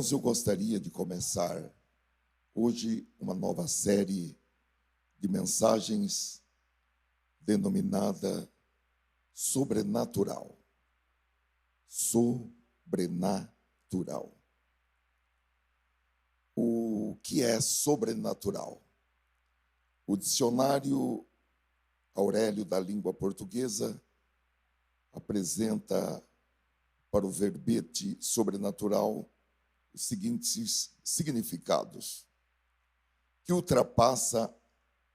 Irmãos, eu gostaria de começar hoje uma nova série de mensagens denominada Sobrenatural. Sobrenatural. O que é sobrenatural? O dicionário Aurélio da língua portuguesa apresenta para o verbete sobrenatural os seguintes significados: que ultrapassa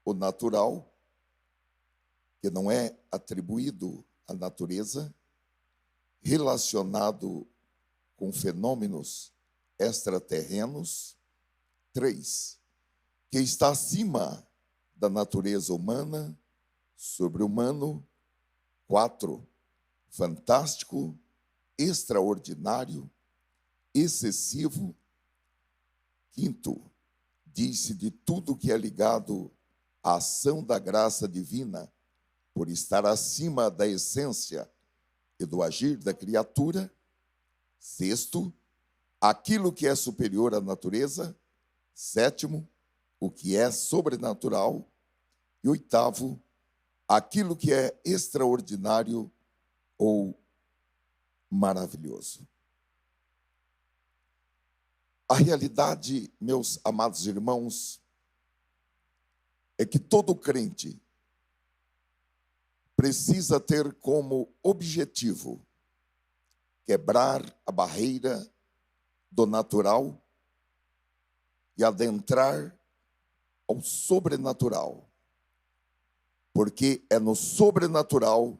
o natural, que não é atribuído à natureza, relacionado com fenômenos extraterrenos. 3, que está acima da natureza humana, sobre-humano. 4, fantástico, extraordinário, excessivo. 5, diz-se de tudo que é ligado à ação da graça divina, por estar acima da essência e do agir da criatura. 6, aquilo que é superior à natureza. 7, o que é sobrenatural. E 8, aquilo que é extraordinário ou maravilhoso. A realidade, meus amados irmãos, é que todo crente precisa ter como objetivo quebrar a barreira do natural e adentrar ao sobrenatural, porque é no sobrenatural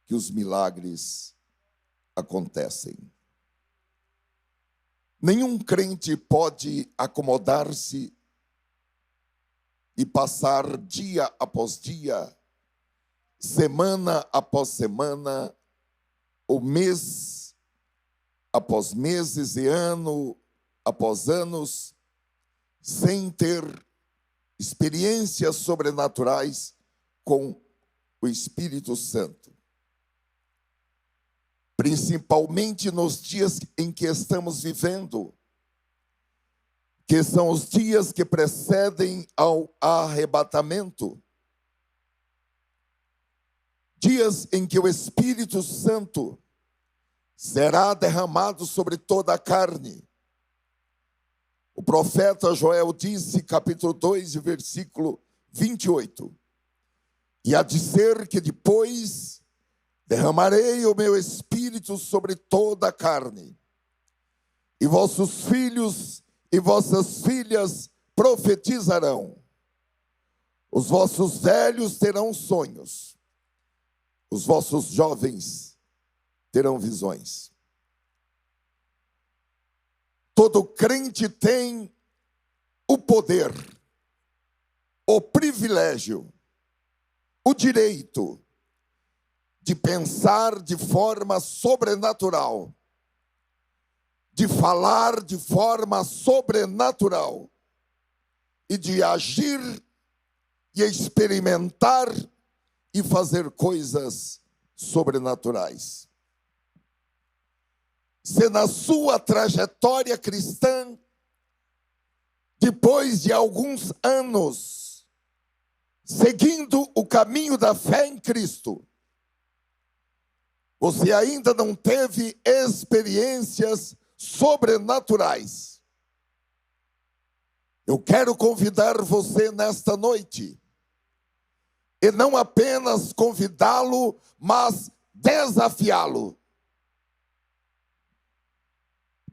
que os milagres acontecem. Nenhum crente pode acomodar-se e passar dia após dia, semana após semana, ou mês após meses e ano após anos, sem ter experiências sobrenaturais com o Espírito Santo. Principalmente nos dias em que estamos vivendo, que são os dias que precedem ao arrebatamento. Dias em que o Espírito Santo será derramado sobre toda a carne. O profeta Joel disse, capítulo 2, versículo 28, e há de ser que depois derramarei o meu espírito sobre toda a carne, e vossos filhos e vossas filhas profetizarão, os vossos velhos terão sonhos, os vossos jovens terão visões. Todo crente tem o poder, o privilégio, o direito de pensar de forma sobrenatural, de falar de forma sobrenatural e de agir e experimentar e fazer coisas sobrenaturais. Se na sua trajetória cristã, depois de alguns anos, seguindo o caminho da fé em Cristo, você ainda não teve experiências sobrenaturais, eu quero convidar você nesta noite, e não apenas convidá-lo, mas desafiá-lo,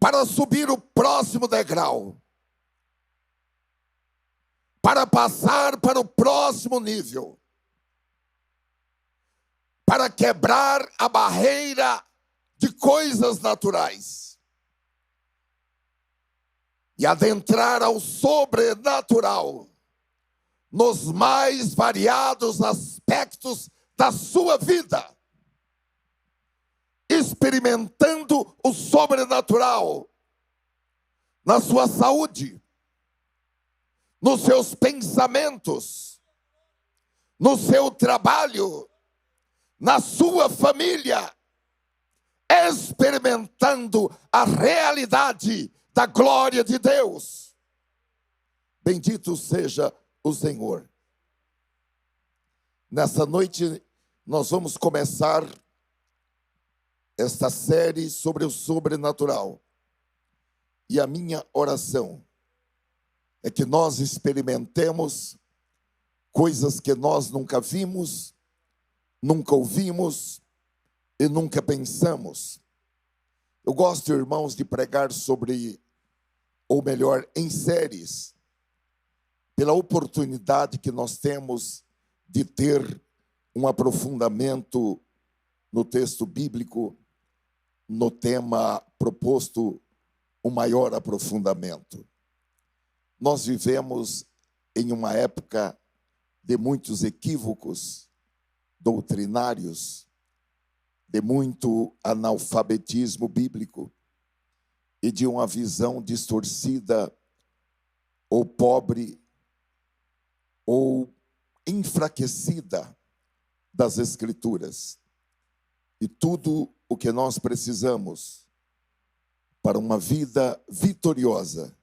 para subir o próximo degrau, para passar para o próximo nível, para quebrar a barreira de coisas naturais e adentrar ao sobrenatural nos mais variados aspectos da sua vida, experimentando o sobrenatural na sua saúde, nos seus pensamentos, no seu trabalho, na sua família, experimentando a realidade da glória de Deus. Bendito seja o Senhor. Nessa noite nós vamos começar esta série sobre o sobrenatural. E a minha oração é que nós experimentemos coisas que nós nunca vimos, nunca ouvimos e nunca pensamos. Eu gosto, irmãos, de pregar sobre, ou melhor, em séries, pela oportunidade que nós temos de ter um aprofundamento no texto bíblico, no tema proposto, um maior aprofundamento. Nós vivemos em uma época de muitos equívocos doutrinários, de muito analfabetismo bíblico e de uma visão distorcida ou pobre ou enfraquecida das Escrituras. E tudo o que nós precisamos para uma vida vitoriosa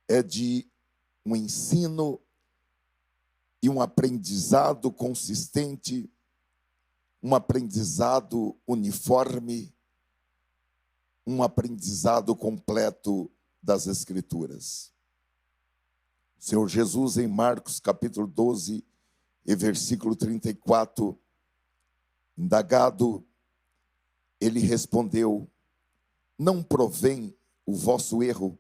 é de um ensino e um aprendizado consistente, um aprendizado uniforme, um aprendizado completo das Escrituras. O Senhor Jesus, em Marcos capítulo 12 e versículo 34, indagado, ele respondeu: não provém o vosso erro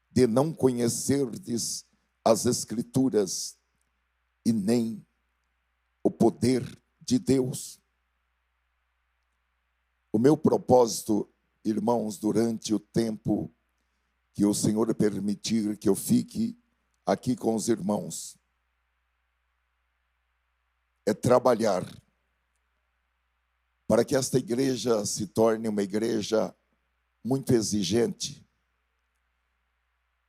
de não conhecerdes as Escrituras e nem o poder de Deus. O meu propósito, irmãos, durante o tempo que o Senhor permitir que eu fique aqui com os irmãos, é trabalhar para que esta igreja se torne uma igreja muito exigente,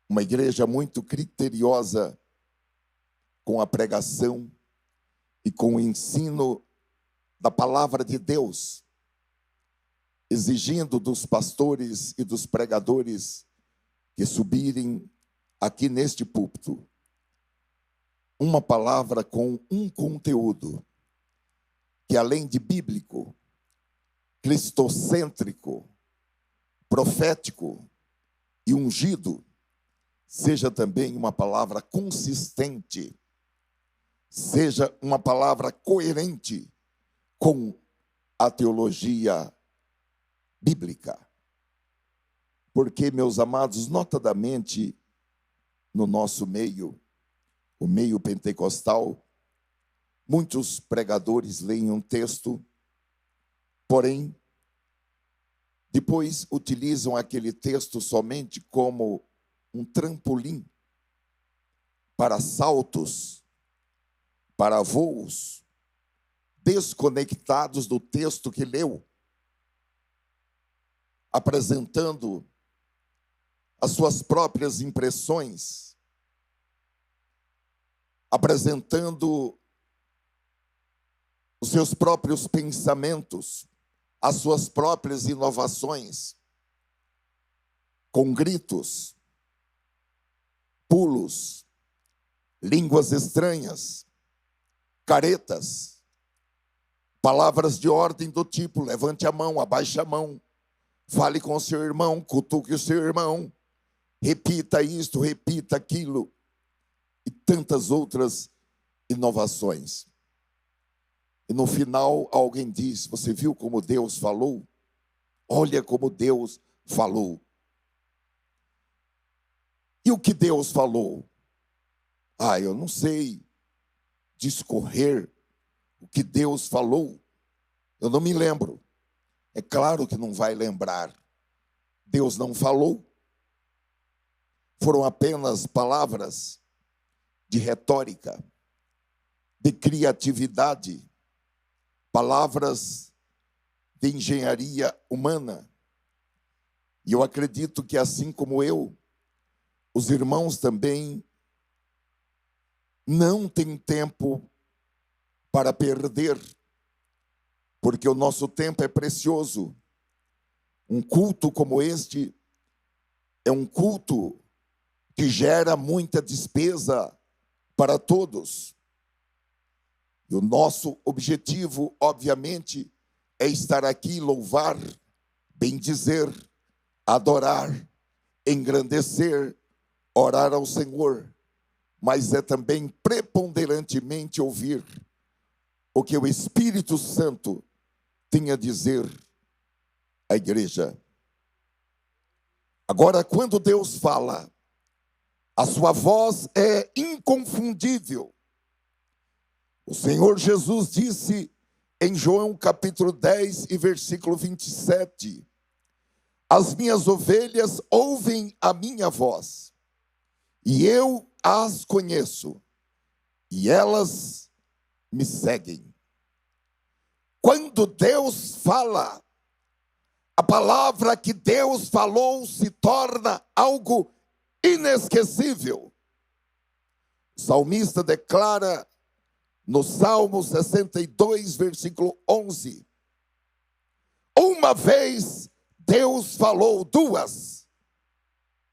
uma igreja muito criteriosa com a pregação e com o ensino da palavra de Deus, exigindo dos pastores e dos pregadores que subirem aqui neste púlpito uma palavra com um conteúdo que, além de bíblico, cristocêntrico, profético e ungido, seja também uma palavra consistente, seja uma palavra coerente com a teologia bíblica. Porque, meus amados, notadamente no nosso meio, o meio pentecostal, muitos pregadores leem um texto, porém, depois utilizam aquele texto somente como um trampolim para saltos, para voos, desconectados do texto que leu, apresentando as suas próprias impressões, apresentando os seus próprios pensamentos, as suas próprias inovações, com gritos, pulos, línguas estranhas, caretas, palavras de ordem do tipo: levante a mão, abaixe a mão, fale com o seu irmão, cutuque o seu irmão, repita isto, repita aquilo, e tantas outras inovações. E no final alguém diz: você viu como Deus falou? Olha como Deus falou. E o que Deus falou? Eu não sei discorrer o que Deus falou. Eu não me lembro. É claro que não vai lembrar. Deus não falou. Foram apenas palavras de retórica, de criatividade, palavras de engenharia humana. E eu acredito que, assim como eu, os irmãos também não têm tempo para perder, porque o nosso tempo é precioso. Um culto como este é um culto que gera muita despesa para todos. E o nosso objetivo, obviamente, é estar aqui, louvar, bendizer, adorar, engrandecer, orar ao Senhor, mas é também preponderantemente ouvir o que o Espírito Santo tem a dizer à igreja. Agora, quando Deus fala, a sua voz é inconfundível. O Senhor Jesus disse em João capítulo 10 e versículo 27, as minhas ovelhas ouvem a minha voz, e eu as conheço, e elas me seguem. Quando Deus fala, a palavra que Deus falou se torna algo inesquecível. O salmista declara no Salmo 62, versículo 11, uma vez Deus falou, duas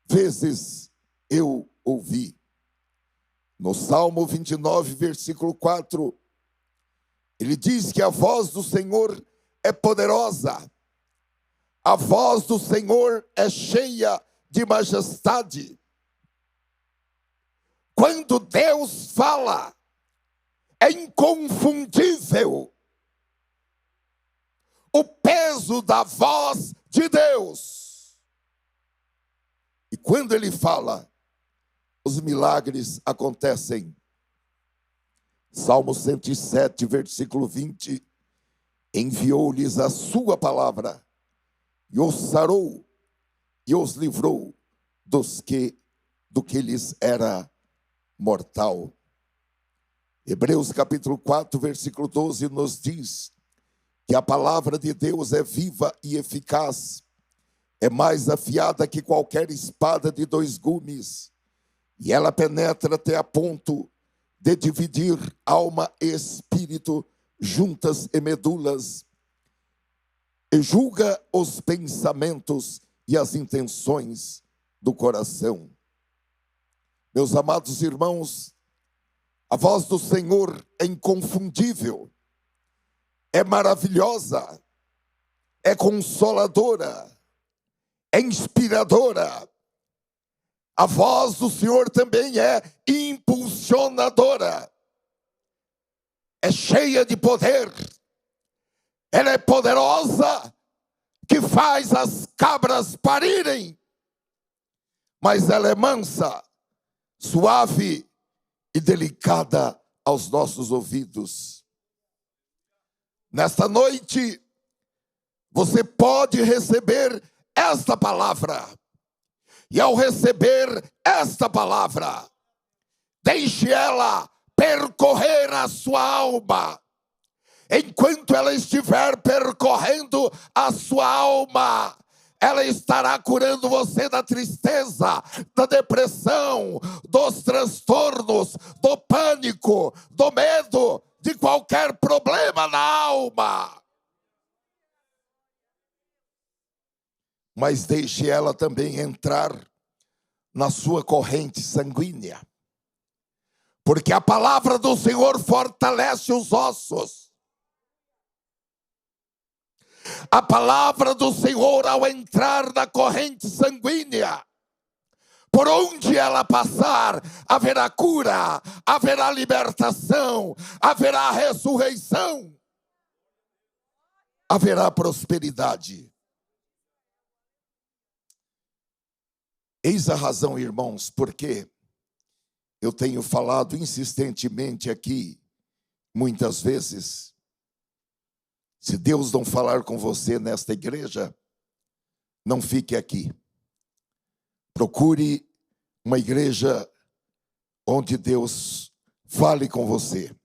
vezes eu ouvi. No Salmo 29, versículo 4, ele diz que a voz do Senhor é poderosa, a voz do Senhor é cheia de majestade. Quando Deus fala, é inconfundível o peso da voz de Deus. E quando Ele fala, os milagres acontecem. Salmo 107, versículo 20, enviou-lhes a sua palavra, e os sarou, e os livrou do que lhes era mortal. Hebreus capítulo 4, versículo 12 nos diz que a palavra de Deus é viva e eficaz, é mais afiada que qualquer espada de dois gumes, e ela penetra até a ponto de dividir alma e espírito, juntas e medulas, e julga os pensamentos e as intenções do coração. Meus amados irmãos, a voz do Senhor é inconfundível, é maravilhosa, é consoladora, é inspiradora. A voz do Senhor também é impulsionadora, é cheia de poder, ela é poderosa, que faz as cabras parirem, mas ela é mansa, suave e delicada aos nossos ouvidos. Nesta noite, você pode receber esta palavra. E ao receber esta palavra, deixe ela percorrer a sua alma. Enquanto ela estiver percorrendo a sua alma, ela estará curando você da tristeza, da depressão, dos transtornos, do pânico, do medo, de qualquer problema na alma. Mas deixe ela também entrar na sua corrente sanguínea, porque a palavra do Senhor fortalece os ossos. A palavra do Senhor, ao entrar na corrente sanguínea, por onde ela passar, haverá cura, haverá libertação, haverá ressurreição, haverá prosperidade. Eis a razão, irmãos, porque eu tenho falado insistentemente aqui, muitas vezes, se Deus não falar com você nesta igreja, não fique aqui. Procure uma igreja onde Deus fale com você.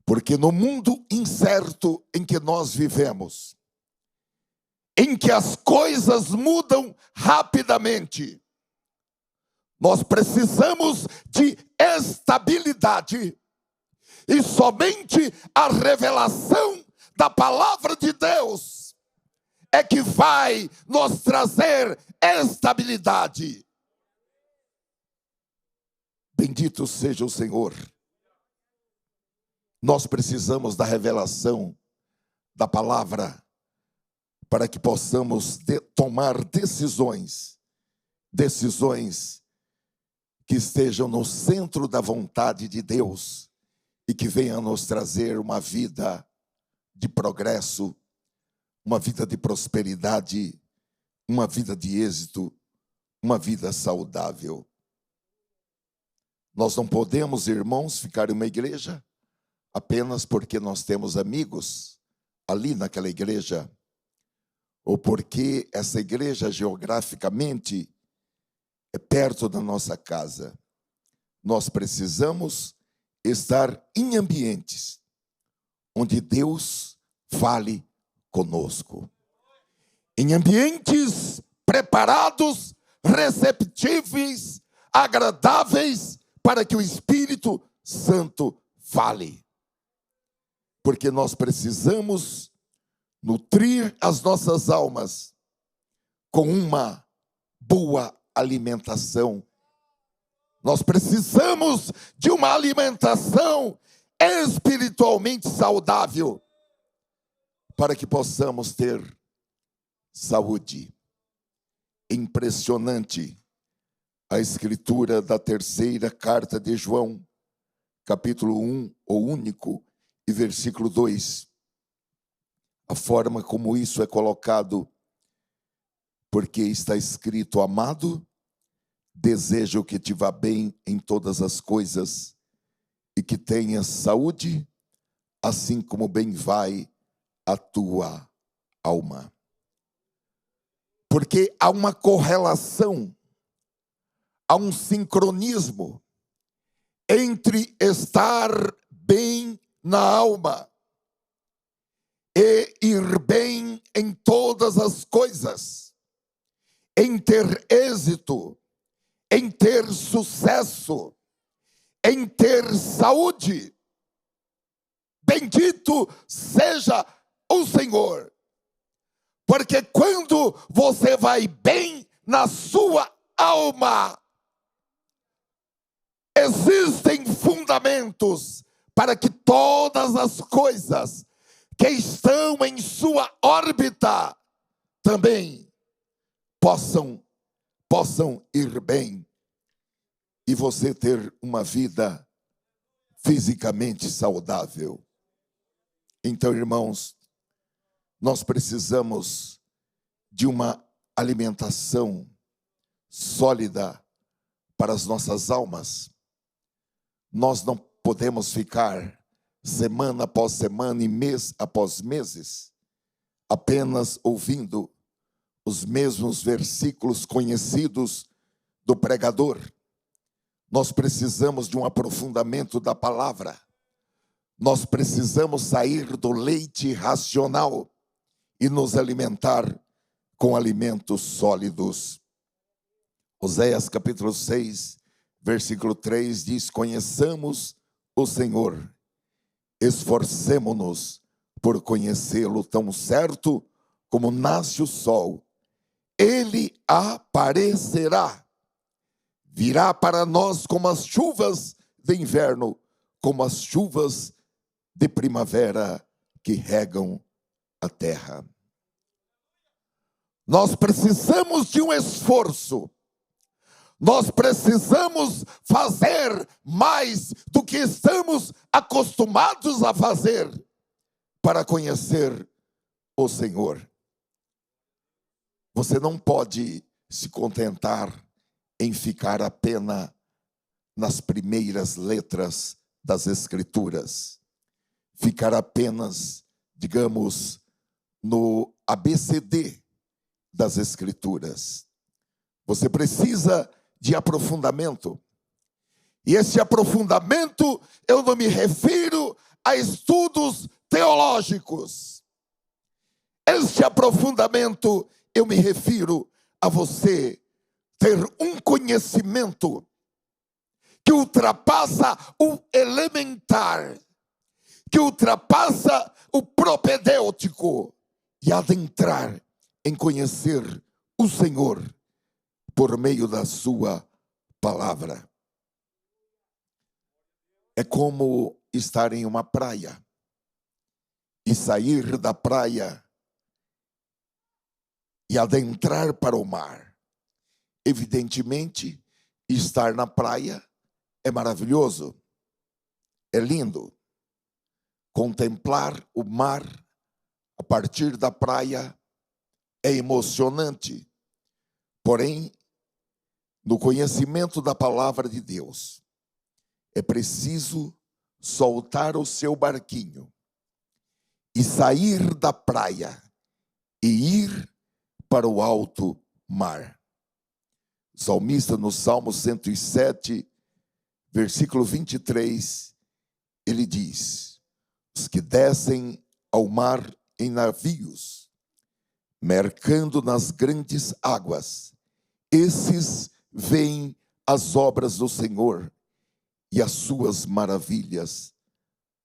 Porque no mundo incerto em que nós vivemos, em que as coisas mudam rapidamente, nós precisamos de estabilidade. E somente a revelação da palavra de Deus é que vai nos trazer estabilidade. Bendito seja o Senhor. Nós precisamos da revelação da palavra para que possamos tomar decisões que estejam no centro da vontade de Deus e que venham nos trazer uma vida de progresso, uma vida de prosperidade, uma vida de êxito, uma vida saudável. Nós não podemos, irmãos, ficar em uma igreja apenas porque nós temos amigos ali naquela igreja, ou porque essa igreja geograficamente é perto da nossa casa. Nós precisamos estar em ambientes onde Deus fale conosco. Em ambientes preparados, receptíveis, agradáveis, para que o Espírito Santo fale. Porque nós precisamos nutrir as nossas almas com uma boa alimentação. Nós precisamos de uma alimentação espiritualmente saudável para que possamos ter saúde. Impressionante a escritura da terceira carta de João, capítulo 1, o único, e versículo 2. A forma como isso é colocado, porque está escrito: amado, desejo que te vá bem em todas as coisas e que tenhas saúde, assim como bem vai a tua alma. Porque há uma correlação, há um sincronismo entre estar bem na alma e ir bem em todas as coisas, em ter êxito, em ter sucesso, em ter saúde. Bendito seja o Senhor, porque quando você vai bem na sua alma, existem fundamentos para que todas as coisas que estão em sua órbita também possam ir bem e você ter uma vida fisicamente saudável. Então, irmãos, nós precisamos de uma alimentação sólida para as nossas almas. Nós não podemos ficar semana após semana e mês após meses apenas ouvindo os mesmos versículos conhecidos do pregador. Nós precisamos de um aprofundamento da palavra. Nós precisamos sair do leite racional e nos alimentar com alimentos sólidos. Oséias capítulo 6, versículo 3 diz: conheçamos o Senhor, esforcemo-nos por conhecê-lo tão certo como nasce o sol. Ele aparecerá, virá para nós como as chuvas de inverno, como as chuvas de primavera que regam a terra. Nós precisamos de um esforço. Nós precisamos fazer mais do que estamos acostumados a fazer para conhecer o Senhor. Você não pode se contentar em ficar apenas nas primeiras letras das Escrituras. Ficar apenas, digamos, no ABCD das Escrituras. Você precisa de aprofundamento. E esse aprofundamento, eu não me refiro a estudos teológicos. Este aprofundamento, eu me refiro a você ter um conhecimento que ultrapassa o elementar, que ultrapassa o propedêutico e adentrar em conhecer o Senhor por meio da sua palavra. É como estar em uma praia e sair da praia e adentrar para o mar. Evidentemente, estar na praia é maravilhoso, é lindo. Contemplar o mar a partir da praia é emocionante. Porém, no conhecimento da palavra de Deus, é preciso soltar o seu barquinho e sair da praia e ir para o alto mar. O salmista, no Salmo 107, versículo 23, ele diz: os que descem ao mar em navios, mercando nas grandes águas, esses veem as obras do Senhor e as suas maravilhas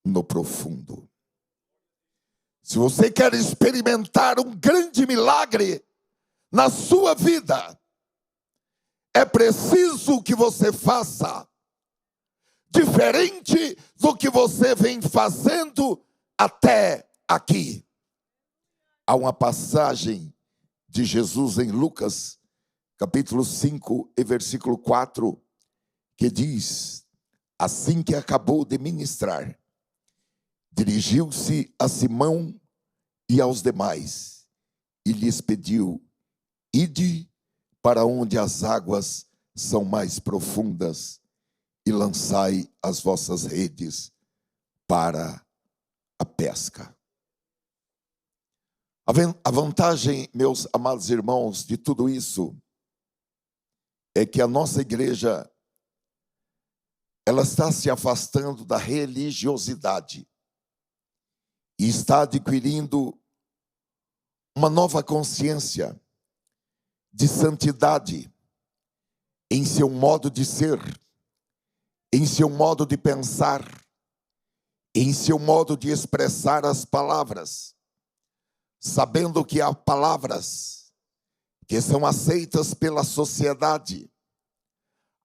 no profundo. Se você quer experimentar um grande milagre na sua vida, é preciso que você faça diferente do que você vem fazendo até aqui. Há uma passagem de Jesus em Lucas, capítulo 5 e versículo 4, que diz: assim que acabou de ministrar, dirigiu-se a Simão e aos demais e lhes pediu: ide para onde as águas são mais profundas e lançai as vossas redes para a pesca. A vantagem, meus amados irmãos, de tudo isso é que a nossa igreja, ela está se afastando da religiosidade e está adquirindo uma nova consciência de santidade em seu modo de ser, em seu modo de pensar, em seu modo de expressar as palavras, sabendo que há palavras que são aceitas pela sociedade,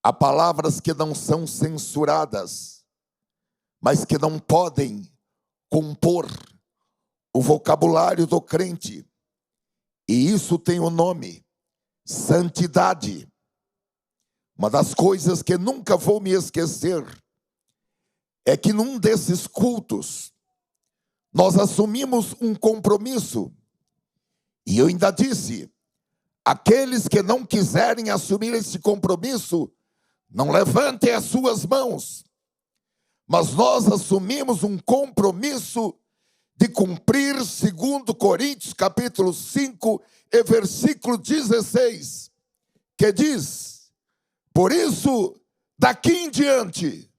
há palavras que não são censuradas, mas que não podem compor o vocabulário do crente, e isso tem o nome: santidade. Uma das coisas que nunca vou me esquecer é que num desses cultos nós assumimos um compromisso, e eu ainda disse: aqueles que não quiserem assumir esse compromisso, não levantem as suas mãos. Mas nós assumimos um compromisso de cumprir 2 Coríntios capítulo 5 e versículo 16, que diz: por isso, daqui em diante,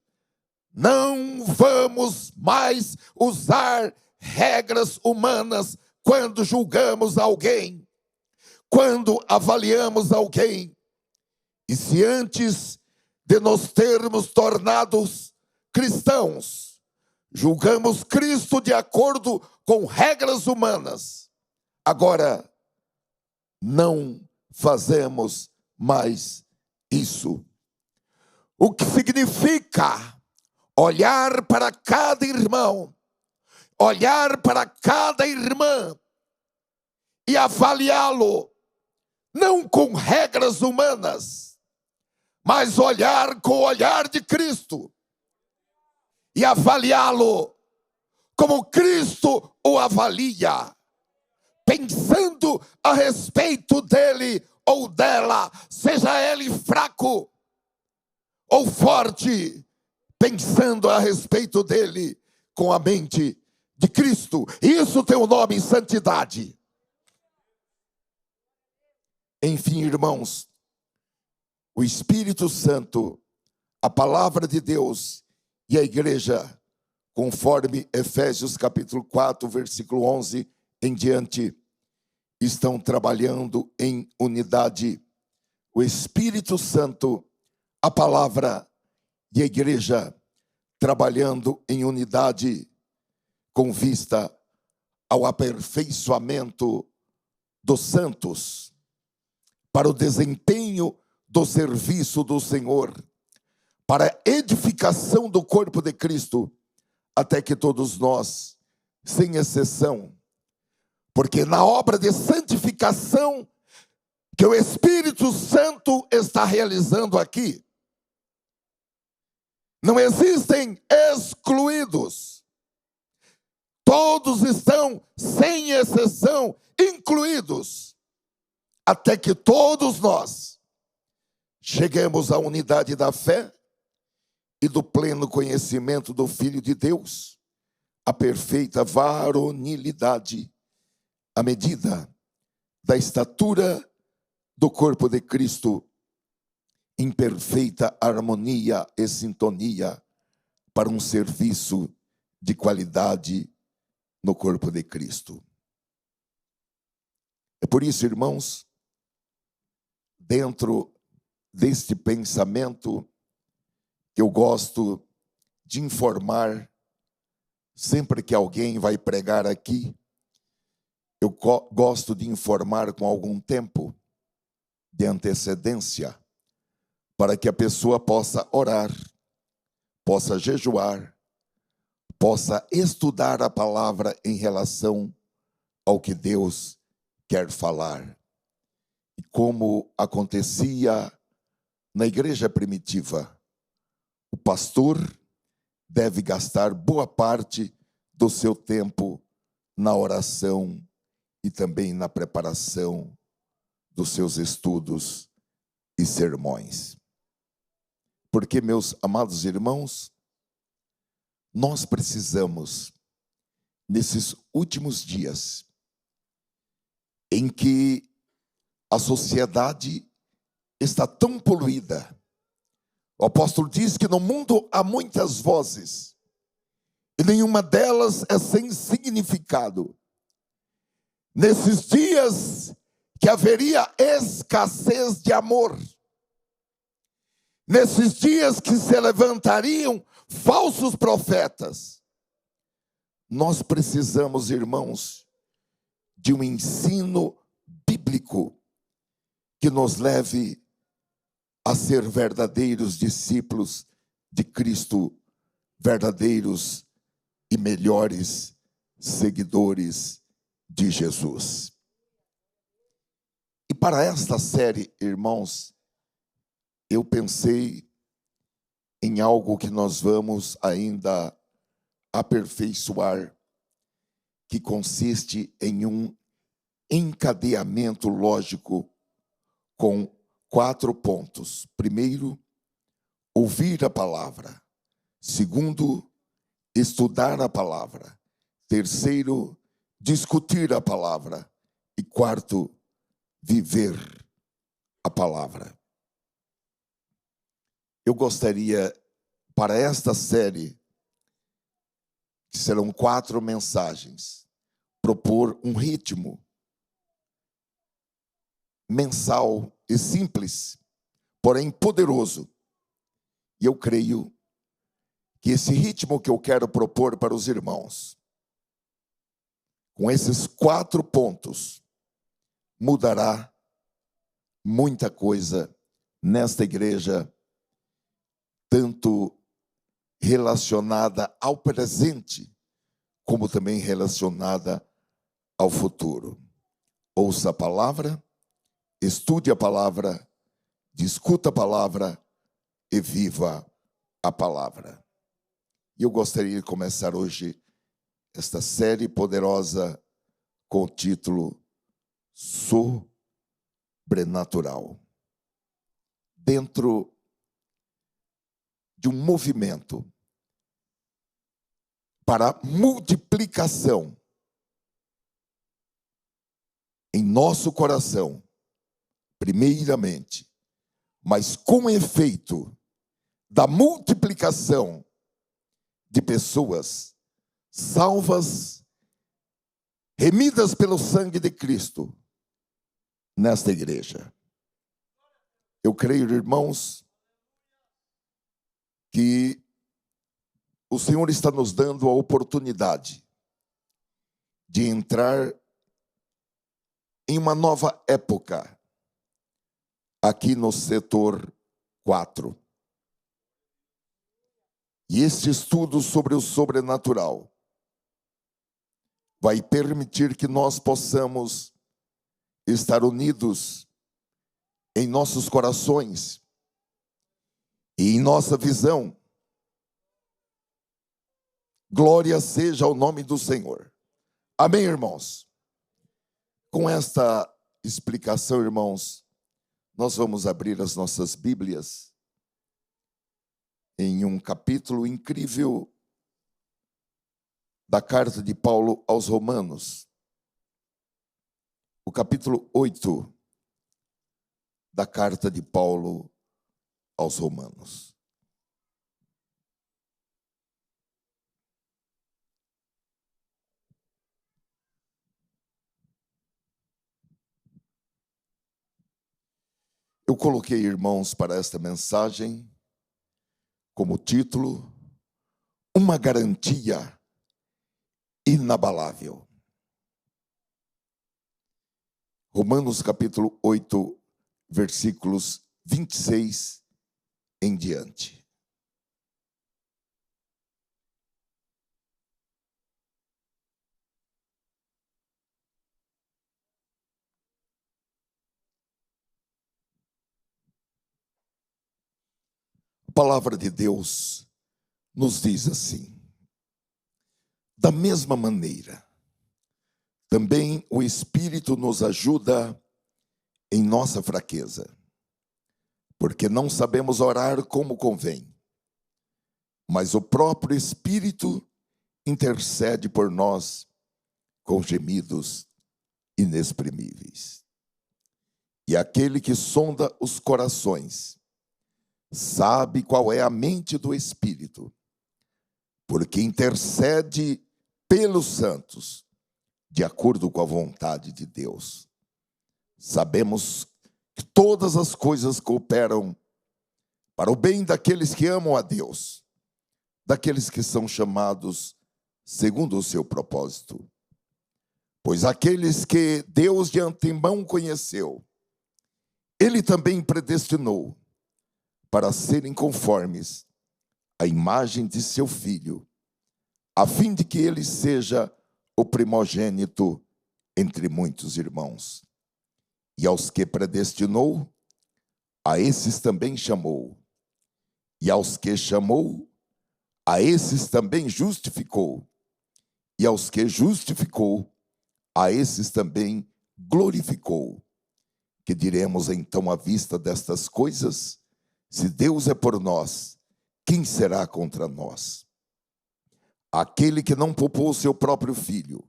não vamos mais usar regras humanas quando julgamos alguém, quando avaliamos alguém. E se antes de nos termos tornados cristãos, julgamos Cristo de acordo com regras humanas, agora não fazemos mais isso. O que significa olhar para cada irmão, olhar para cada irmã e avaliá-lo, não com regras humanas, mas olhar com o olhar de Cristo e avaliá-lo como Cristo o avalia, pensando a respeito dele ou dela, seja ele fraco ou forte, pensando a respeito dele com a mente de Cristo. Isso tem o nome santidade. Enfim, irmãos, o Espírito Santo, a palavra de Deus e a igreja, conforme Efésios capítulo 4, versículo 11 em diante, estão trabalhando em unidade. O Espírito Santo, a palavra e a igreja trabalhando em unidade com vista ao aperfeiçoamento dos santos para o desempenho do serviço do Senhor, para a edificação do corpo de Cristo, até que todos nós, sem exceção, porque na obra de santificação que o Espírito Santo está realizando aqui, não existem excluídos. Todos estão, sem exceção, incluídos, até que todos nós cheguemos à unidade da fé e do pleno conhecimento do Filho de Deus, a perfeita varonilidade, à medida da estatura do corpo de Cristo, em perfeita harmonia e sintonia para um serviço de qualidade no corpo de Cristo. É por isso, irmãos, dentro deste pensamento, eu gosto de informar, sempre que alguém vai pregar aqui, eu gosto de informar com algum tempo de antecedência, para que a pessoa possa orar, possa jejuar, possa estudar a palavra em relação ao que Deus quer falar. E como acontecia na igreja primitiva, o pastor deve gastar boa parte do seu tempo na oração e também na preparação dos seus estudos e sermões. Porque, meus amados irmãos, nós precisamos, nesses últimos dias, em que a sociedade está tão poluída, o apóstolo diz que no mundo há muitas vozes, e nenhuma delas é sem significado. Nesses dias que haveria escassez de amor, nesses dias que se levantariam falsos profetas, nós precisamos, irmãos, de um ensino bíblico que nos leve a ser verdadeiros discípulos de Cristo, verdadeiros e melhores seguidores de Jesus. E para esta série, irmãos, eu pensei em algo que nós vamos ainda aperfeiçoar, que consiste em um encadeamento lógico com 4 pontos. Primeiro, ouvir a palavra. Segundo, estudar a palavra. Terceiro, discutir a palavra. E quarto, viver a palavra. Eu gostaria, para esta série, que serão 4 mensagens, propor um ritmo mensal e simples, porém poderoso. E eu creio que esse ritmo que eu quero propor para os irmãos, com esses 4 pontos, mudará muita coisa nesta igreja, tanto relacionada ao presente, como também relacionada ao futuro. Ouça a palavra, estude a palavra, discuta a palavra e viva a palavra. E eu gostaria de começar hoje esta série poderosa com o título Sobrenatural. Dentro de um movimento para multiplicação em nosso coração, primeiramente, mas com efeito da multiplicação de pessoas salvas, remidas pelo sangue de Cristo nesta igreja. Eu creio, irmãos, que o Senhor está nos dando a oportunidade de entrar em uma nova época, aqui no setor 4. E este estudo sobre o sobrenatural vai permitir que nós possamos estar unidos em nossos corações e em nossa visão. Glória seja ao nome do Senhor. Amém, irmãos? Com esta explicação, irmãos, nós vamos abrir as nossas Bíblias em um capítulo incrível da carta de Paulo aos Romanos. O capítulo 8 da carta de Paulo aos Romanos. Eu coloquei, irmãos, para esta mensagem, como título, uma garantia inabalável. Romanos capítulo 8, versículos 26 em diante. A palavra de Deus nos diz assim: da mesma maneira, também o Espírito nos ajuda em nossa fraqueza, porque não sabemos orar como convém, mas o próprio Espírito intercede por nós com gemidos inexprimíveis. E aquele que sonda os corações sabe qual é a mente do Espírito, porque intercede pelos santos, de acordo com a vontade de Deus. Sabemos que todas as coisas cooperam para o bem daqueles que amam a Deus, daqueles que são chamados segundo o seu propósito. Pois aqueles que Deus de antemão conheceu, Ele também predestinou para serem conformes à imagem de seu Filho, a fim de que ele seja o primogênito entre muitos irmãos. E aos que predestinou, a esses também chamou. E aos que chamou, a esses também justificou. E aos que justificou, a esses também glorificou. Que diremos então à vista destas coisas? Se Deus é por nós, quem será contra nós? Aquele que não poupou seu próprio filho,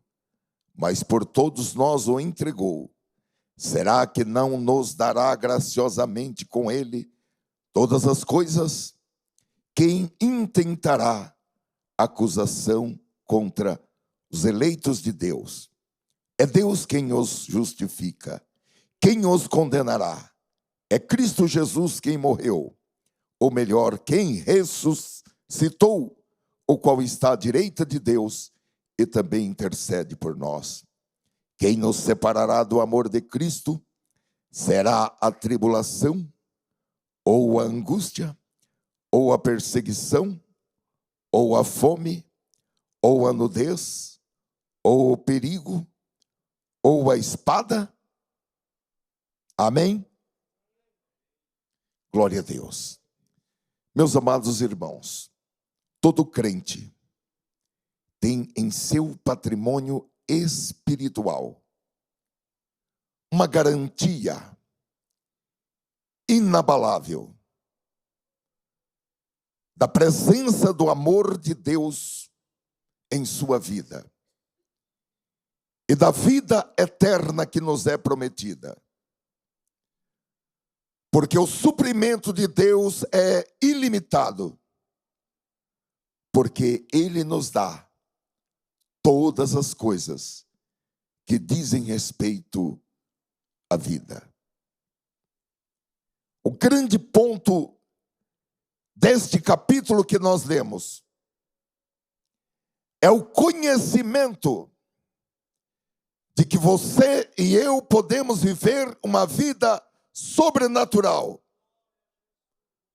mas por todos nós o entregou, será que não nos dará graciosamente com ele todas as coisas? Quem intentará acusação contra os eleitos de Deus? É Deus quem os justifica. Quem os condenará? É Cristo Jesus quem morreu, ou melhor, quem ressuscitou, o qual está à direita de Deus e também intercede por nós. Quem nos separará do amor de Cristo? Será a tribulação, ou a angústia, ou a perseguição, ou a fome, ou a nudez, ou o perigo, ou a espada? Amém? Glória a Deus. Meus amados irmãos, todo crente tem em seu patrimônio espiritual uma garantia inabalável da presença do amor de Deus em sua vida e da vida eterna que nos é prometida. Porque o suprimento de Deus é ilimitado, porque Ele nos dá todas as coisas que dizem respeito à vida. O grande ponto deste capítulo que nós lemos é o conhecimento de que você e eu podemos viver uma vida sobrenatural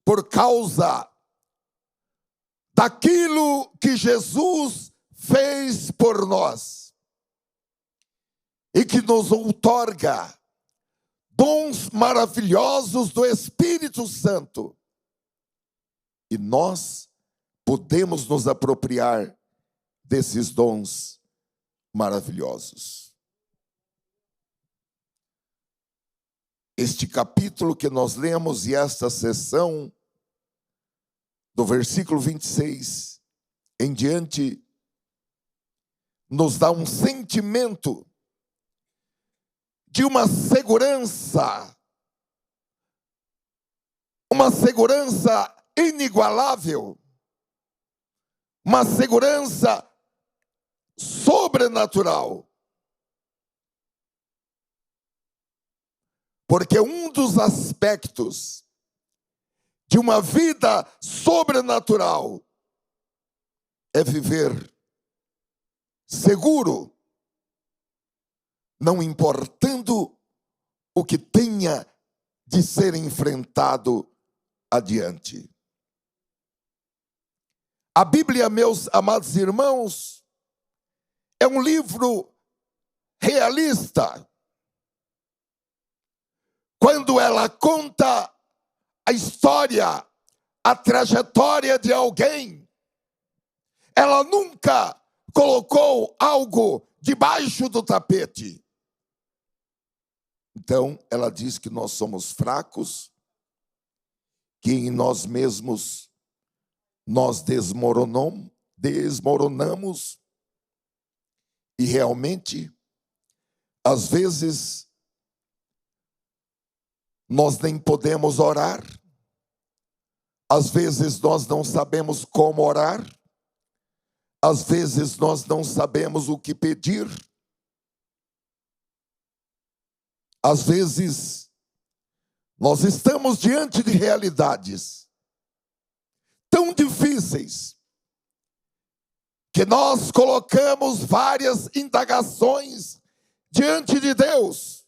por causa daquilo que Jesus fez por nós e que nos outorga dons maravilhosos do Espírito Santo. E nós podemos nos apropriar desses dons maravilhosos. Este capítulo que nós lemos e esta sessão, do versículo 26 em diante, nos dá um sentimento de uma segurança inigualável, uma segurança sobrenatural. Porque um dos aspectos de uma vida sobrenatural é viver seguro, não importando o que tenha de ser enfrentado adiante. A Bíblia, meus amados irmãos, é um livro realista. Quando ela conta a história, a trajetória de alguém, ela nunca colocou algo debaixo do tapete. Então, ela diz que nós somos fracos, que em nós mesmos nós desmoronamos, e realmente, às vezes, nós nem podemos orar, às vezes nós não sabemos como orar, às vezes nós não sabemos o que pedir, às vezes nós estamos diante de realidades tão difíceis que nós colocamos várias indagações diante de Deus.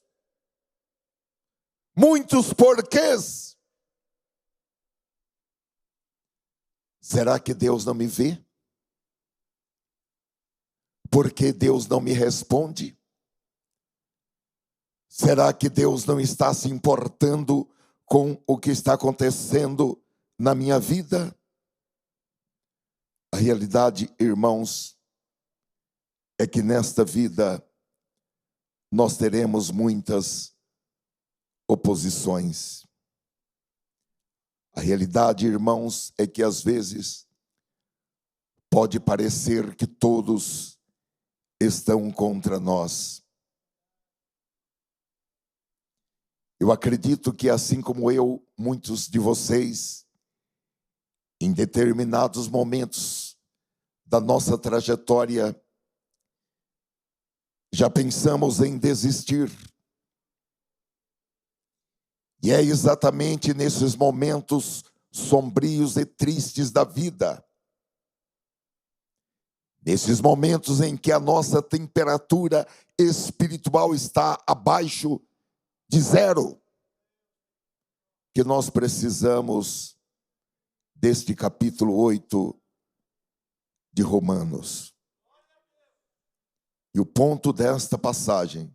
Muitos porquês. Será que Deus não me vê? Por que Deus não me responde? Será que Deus não está se importando com o que está acontecendo na minha vida? A realidade, irmãos, é que nesta vida nós teremos muitas oposições. A realidade, irmãos, é que às vezes pode parecer que todos estão contra nós. Eu acredito que, assim como eu, muitos de vocês, em determinados momentos da nossa trajetória, já pensamos em desistir. E é exatamente nesses momentos sombrios e tristes da vida, nesses momentos em que a nossa temperatura espiritual está abaixo de zero, que nós precisamos deste capítulo 8 de Romanos. E o ponto desta passagem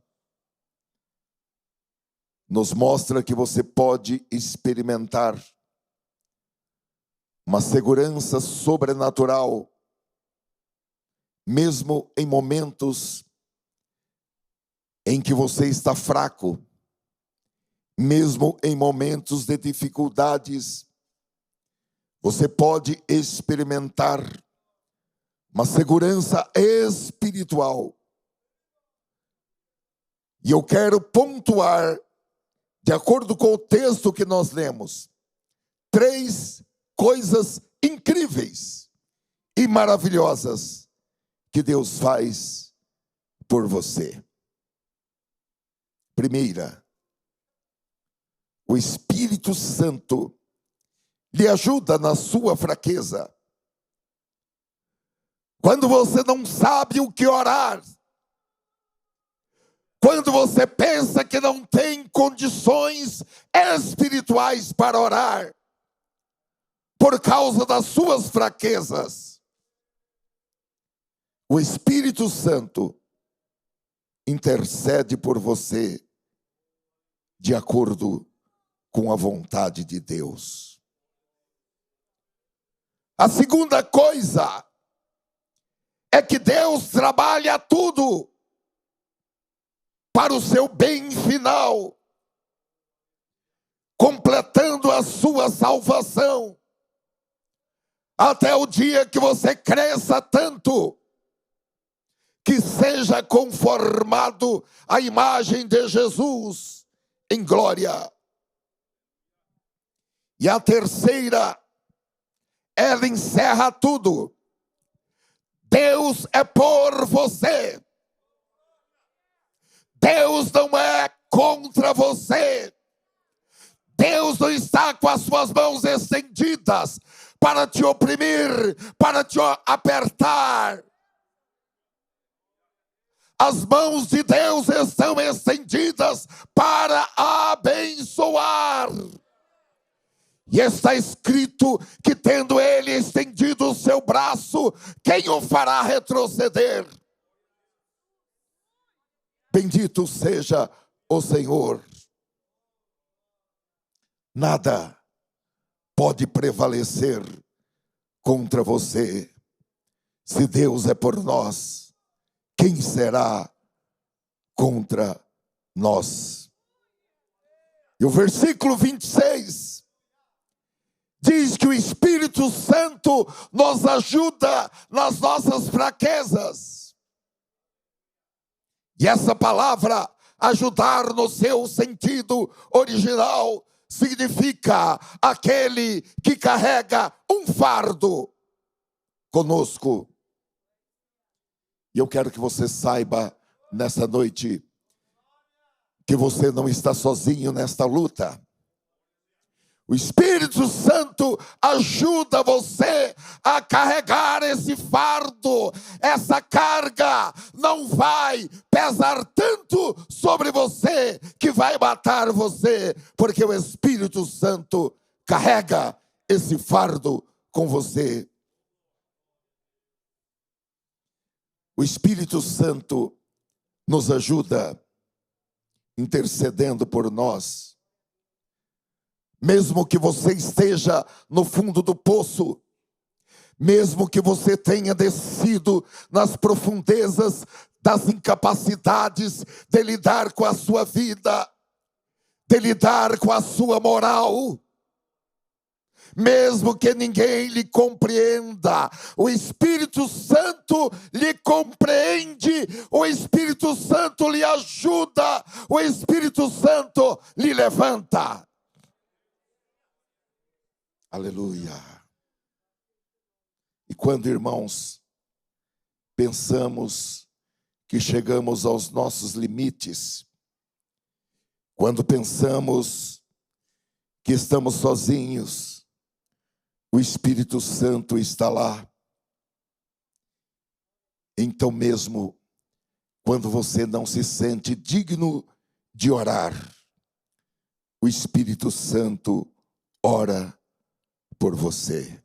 nos mostra que você pode experimentar uma segurança sobrenatural, mesmo em momentos em que você está fraco, mesmo em momentos de dificuldades, você pode experimentar uma segurança espiritual. E eu quero pontuar, de acordo com o texto que nós lemos, 3 coisas incríveis e maravilhosas que Deus faz por você. Primeira, o Espírito Santo lhe ajuda na sua fraqueza. Quando você não sabe o que orar, Quando você pensa que não tem condições espirituais para orar, por causa das suas fraquezas, o Espírito Santo intercede por você de acordo com a vontade de Deus. A segunda coisa é que Deus trabalha tudo para o seu bem final, completando a sua salvação, até o dia que você cresça tanto, que seja conformado à imagem de Jesus em glória. E a terceira, ela encerra tudo. Deus é por você. Deus não é contra você. Deus não está com as suas mãos estendidas para te oprimir, para te apertar. As mãos de Deus estão estendidas para abençoar. E está escrito que, tendo Ele estendido o seu braço, quem o fará retroceder? Bendito seja o Senhor. Nada pode prevalecer contra você. Se Deus é por nós, quem será contra nós? E o versículo 26 diz que o Espírito Santo nos ajuda nas nossas fraquezas. E essa palavra, ajudar no seu sentido original, significa aquele que carrega um fardo conosco. E eu quero que você saiba nessa noite que você não está sozinho nesta luta. O Espírito Santo ajuda você a carregar esse fardo. Essa carga não vai pesar tanto sobre você que vai matar você, porque o Espírito Santo carrega esse fardo com você. O Espírito Santo nos ajuda intercedendo por nós. Mesmo que você esteja no fundo do poço, mesmo que você tenha descido nas profundezas das incapacidades de lidar com a sua vida, de lidar com a sua moral, mesmo que ninguém lhe compreenda, o Espírito Santo lhe compreende, o Espírito Santo lhe ajuda, o Espírito Santo lhe levanta. Aleluia. E quando, irmãos, pensamos que chegamos aos nossos limites, quando pensamos que estamos sozinhos, o Espírito Santo está lá. Então mesmo, quando você não se sente digno de orar, o Espírito Santo ora por você.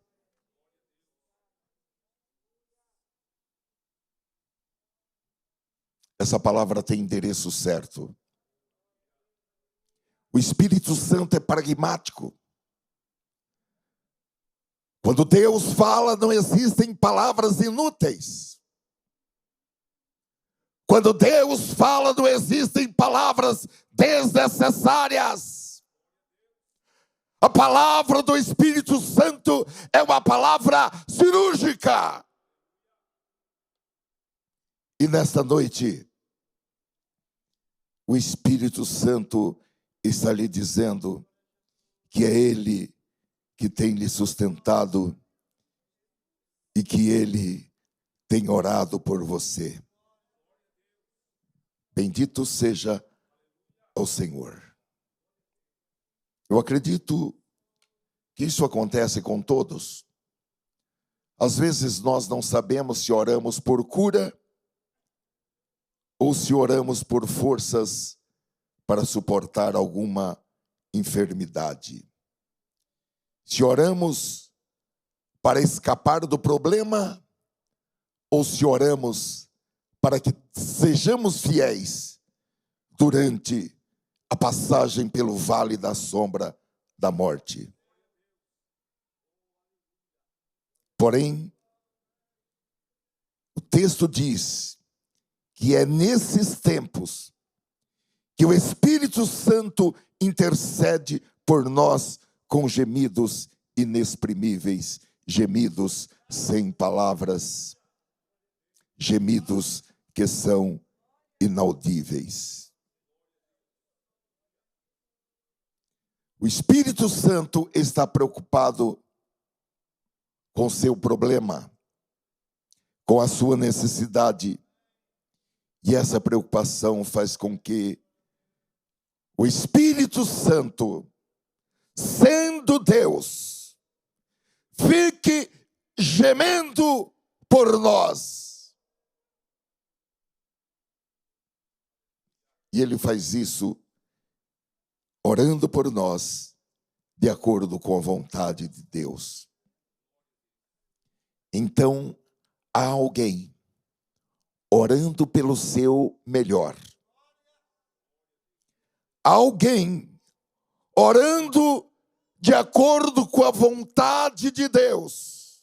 Essa palavra tem endereço certo. O Espírito Santo é pragmático. Quando Deus fala, não existem palavras inúteis. Quando Deus fala, não existem palavras desnecessárias. A palavra do Espírito Santo é uma palavra cirúrgica. E nesta noite, o Espírito Santo está lhe dizendo que é Ele que tem lhe sustentado e que Ele tem orado por você. Bendito seja o Senhor. Eu acredito que isso acontece com todos. Às vezes nós não sabemos se oramos por cura ou se oramos por forças para suportar alguma enfermidade. Se oramos para escapar do problema, ou se oramos para que sejamos fiéis durante a passagem pelo vale da sombra da morte. Porém, o texto diz que é nesses tempos que o Espírito Santo intercede por nós com gemidos inexprimíveis, gemidos sem palavras, gemidos que são inaudíveis. O Espírito Santo está preocupado com seu problema, com a sua necessidade, e essa preocupação faz com que o Espírito Santo, sendo Deus, fique gemendo por nós. E Ele faz isso orando por nós, de acordo com a vontade de Deus. Então, há alguém orando pelo seu melhor. Há alguém orando de acordo com a vontade de Deus.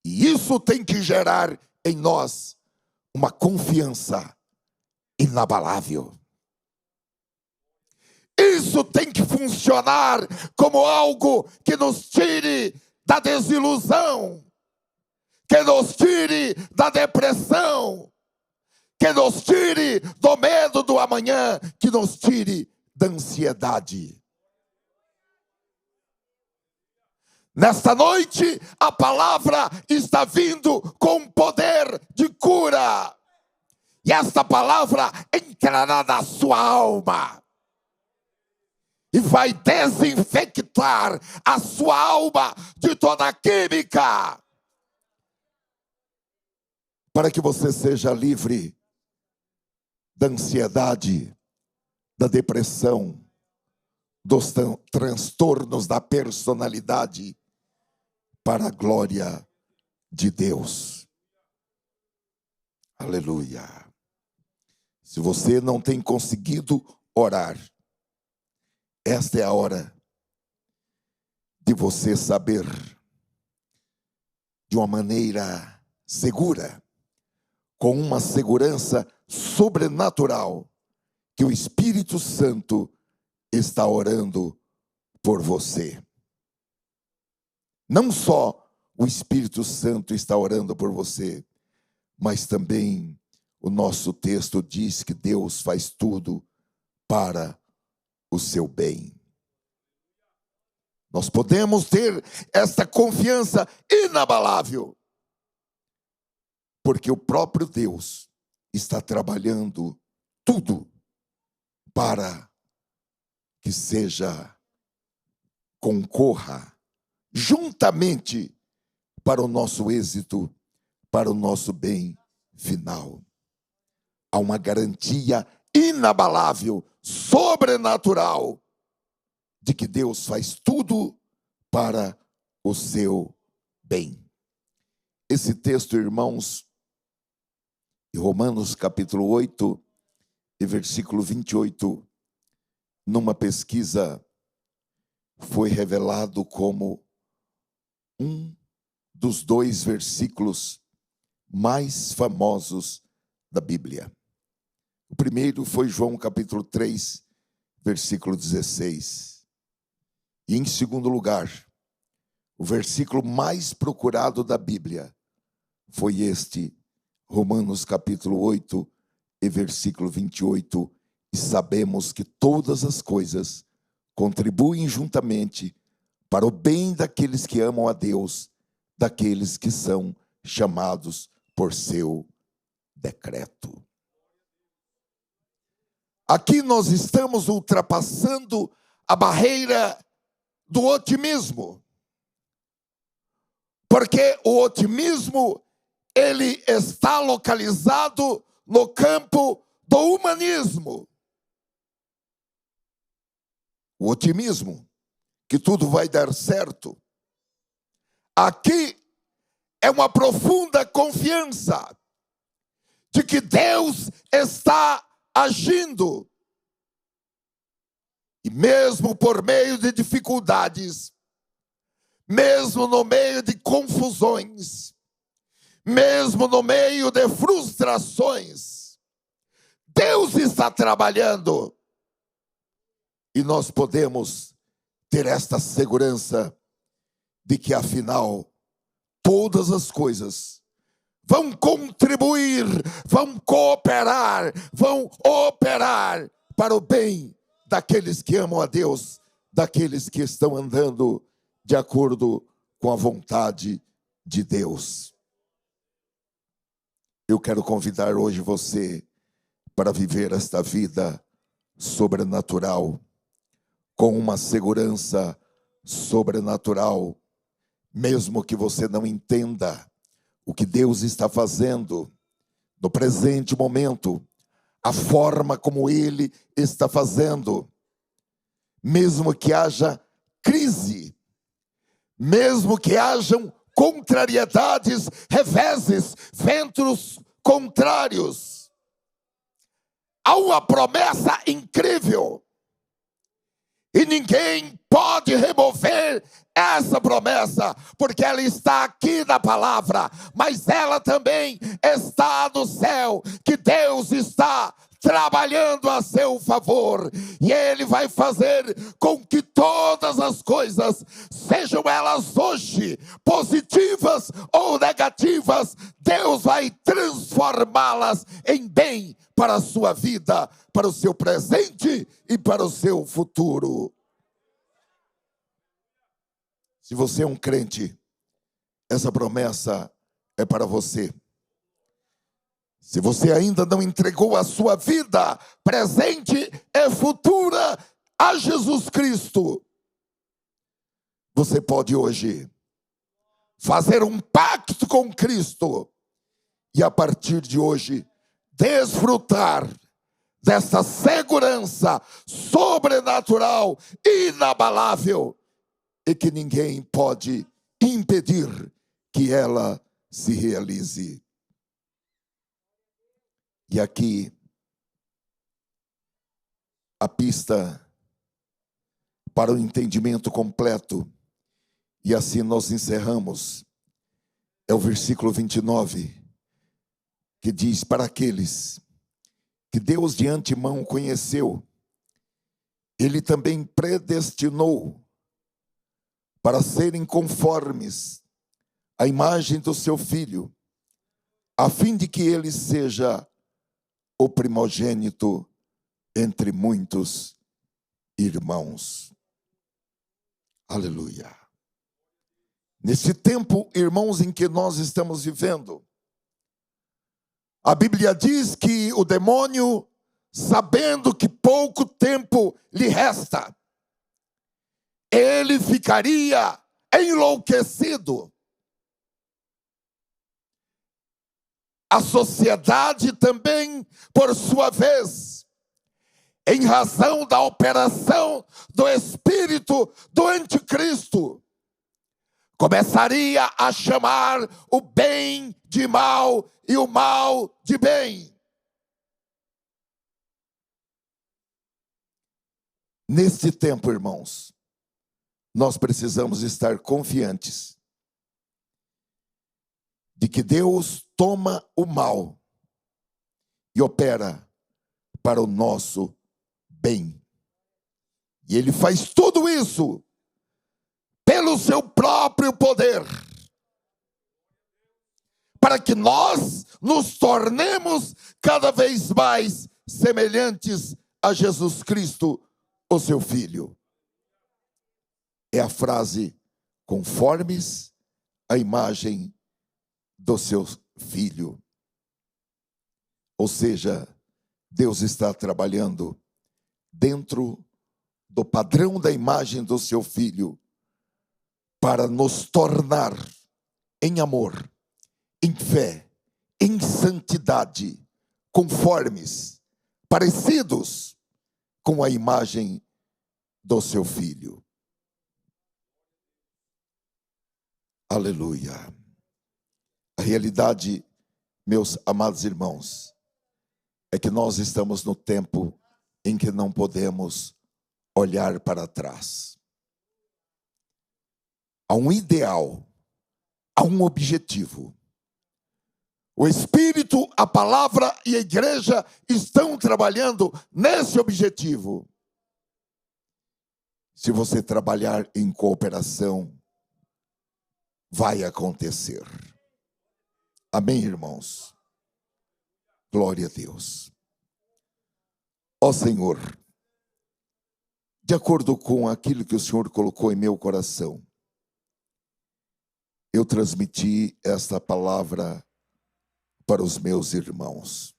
E isso tem que gerar em nós uma confiança inabalável. Isso tem que funcionar como algo que nos tire da desilusão, que nos tire da depressão, que nos tire do medo do amanhã, que nos tire da ansiedade. Nesta noite, a palavra está vindo com poder de cura. E esta palavra entrará na sua alma e vai desinfectar a sua alma de toda a química, para que você seja livre da ansiedade, da depressão, dos transtornos da personalidade, para a glória de Deus. Aleluia. Se você não tem conseguido orar, esta é a hora de você saber, de uma maneira segura, com uma segurança sobrenatural, que o Espírito Santo está orando por você. Não só o Espírito Santo está orando por você, mas também o nosso texto diz que Deus faz tudo para o seu bem. Nós podemos ter esta confiança inabalável, porque o próprio Deus está trabalhando tudo para que concorra juntamente para o nosso êxito, para o nosso bem final. Há uma garantia inabalável, sobrenatural, de que Deus faz tudo para o seu bem. Esse texto, irmãos, em Romanos capítulo 8 e versículo 28, numa pesquisa, foi revelado como um dos 2 versículos mais famosos da Bíblia. O primeiro foi João capítulo 3, versículo 16. E em segundo lugar, o versículo mais procurado da Bíblia foi este, Romanos capítulo 8 e versículo 28. E sabemos que todas as coisas contribuem juntamente para o bem daqueles que amam a Deus, daqueles que são chamados por seu decreto. Aqui nós estamos ultrapassando a barreira do otimismo, porque o otimismo, ele está localizado no campo do humanismo. O otimismo, que tudo vai dar certo. Aqui é uma profunda confiança de que Deus está agindo. E mesmo por meio de dificuldades, mesmo no meio de confusões, mesmo no meio de frustrações, Deus está trabalhando. E nós podemos ter esta segurança de que, afinal, todas as coisas vão contribuir, vão cooperar, vão operar para o bem daqueles que amam a Deus, daqueles que estão andando de acordo com a vontade de Deus. Eu quero convidar hoje você para viver esta vida sobrenatural, com uma segurança sobrenatural, mesmo que você não entenda o que Deus está fazendo no presente momento, a forma como Ele está fazendo, mesmo que haja crise, mesmo que hajam contrariedades, reveses, ventos contrários, há uma promessa incrível. E ninguém pode remover essa promessa, porque ela está aqui na palavra, mas ela também está no céu, que Deus está trabalhando a seu favor, e Ele vai fazer com que todas as coisas, sejam elas hoje positivas ou negativas, Deus vai transformá-las em bem para a sua vida, para o seu presente e para o seu futuro. Se você é um crente, essa promessa é para você. Se você ainda não entregou a sua vida, presente e futura, a Jesus Cristo, você pode hoje fazer um pacto com Cristo e, a partir de hoje, desfrutar dessa segurança sobrenatural, inabalável, e que ninguém pode impedir que ela se realize. E aqui, a pista para o entendimento completo, e assim nós encerramos, é o versículo 29, que diz: para aqueles que Deus de antemão conheceu, Ele também predestinou para serem conformes à imagem do seu Filho, a fim de que ele seja o primogênito entre muitos irmãos. Aleluia. Nesse tempo, irmãos, em que nós estamos vivendo, a Bíblia diz que o demônio, sabendo que pouco tempo lhe resta, ele ficaria enlouquecido. A sociedade também, por sua vez, em razão da operação do espírito do anticristo, começaria a chamar o bem de mal e o mal de bem. Neste tempo, irmãos, nós precisamos estar confiantes de que Deus toma o mal e opera para o nosso bem. E Ele faz tudo isso pelo seu próprio poder, para que nós nos tornemos cada vez mais semelhantes a Jesus Cristo, o seu Filho. É a frase: conformes à imagem do seu Filho. Ou seja, Deus está trabalhando dentro do padrão da imagem do seu Filho para nos tornar em amor, em fé, em santidade, conformes, parecidos com a imagem do seu Filho. Aleluia. A realidade, meus amados irmãos, é que nós estamos no tempo em que não podemos olhar para trás. Há um ideal, há um objetivo. O Espírito, a palavra e a igreja estão trabalhando nesse objetivo. Se você trabalhar em cooperação, vai acontecer. Amém, irmãos? Glória a Deus. Ó Senhor, de acordo com aquilo que o Senhor colocou em meu coração, eu transmiti esta palavra para os meus irmãos.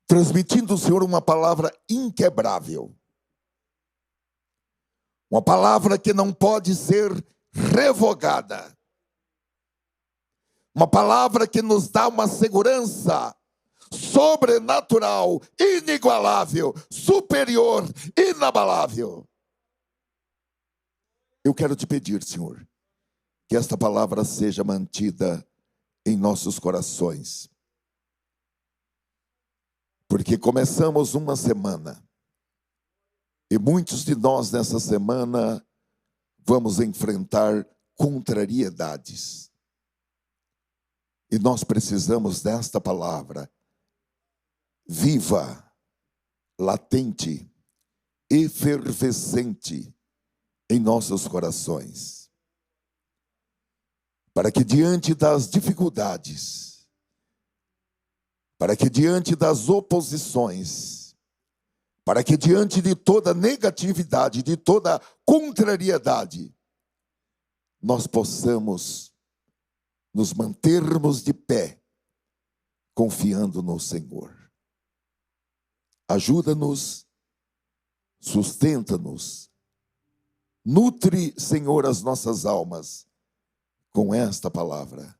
Transmitindo, Senhor, uma palavra inquebrável. Uma palavra que não pode ser revogada. Uma palavra que nos dá uma segurança sobrenatural, inigualável, superior, inabalável. Eu quero te pedir, Senhor, que esta palavra seja mantida em nossos corações. Porque começamos uma semana, e muitos de nós nessa semana vamos enfrentar contrariedades. E nós precisamos desta palavra viva, latente, efervescente em nossos corações. Para que diante das dificuldades, para que diante das oposições, para que diante de toda negatividade, de toda contrariedade, nós possamos nos mantermos de pé, confiando no Senhor. Ajuda-nos, sustenta-nos, nutre, Senhor, as nossas almas com esta palavra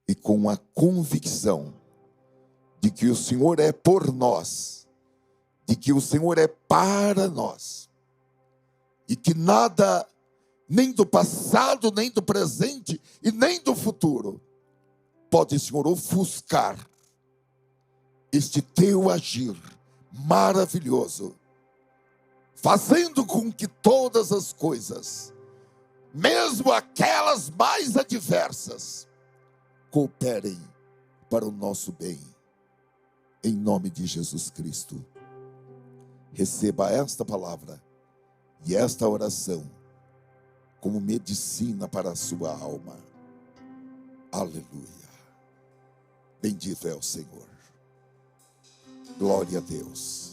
e com a convicção de que o Senhor é por nós, de que o Senhor é para nós, e que nada, nem do passado, nem do presente e nem do futuro, pode, Senhor, ofuscar este teu agir maravilhoso, fazendo com que todas as coisas, mesmo aquelas mais adversas, cooperem para o nosso bem. Em nome de Jesus Cristo, receba esta palavra e esta oração como medicina para a sua alma. Aleluia. Bendito é o Senhor. Glória a Deus.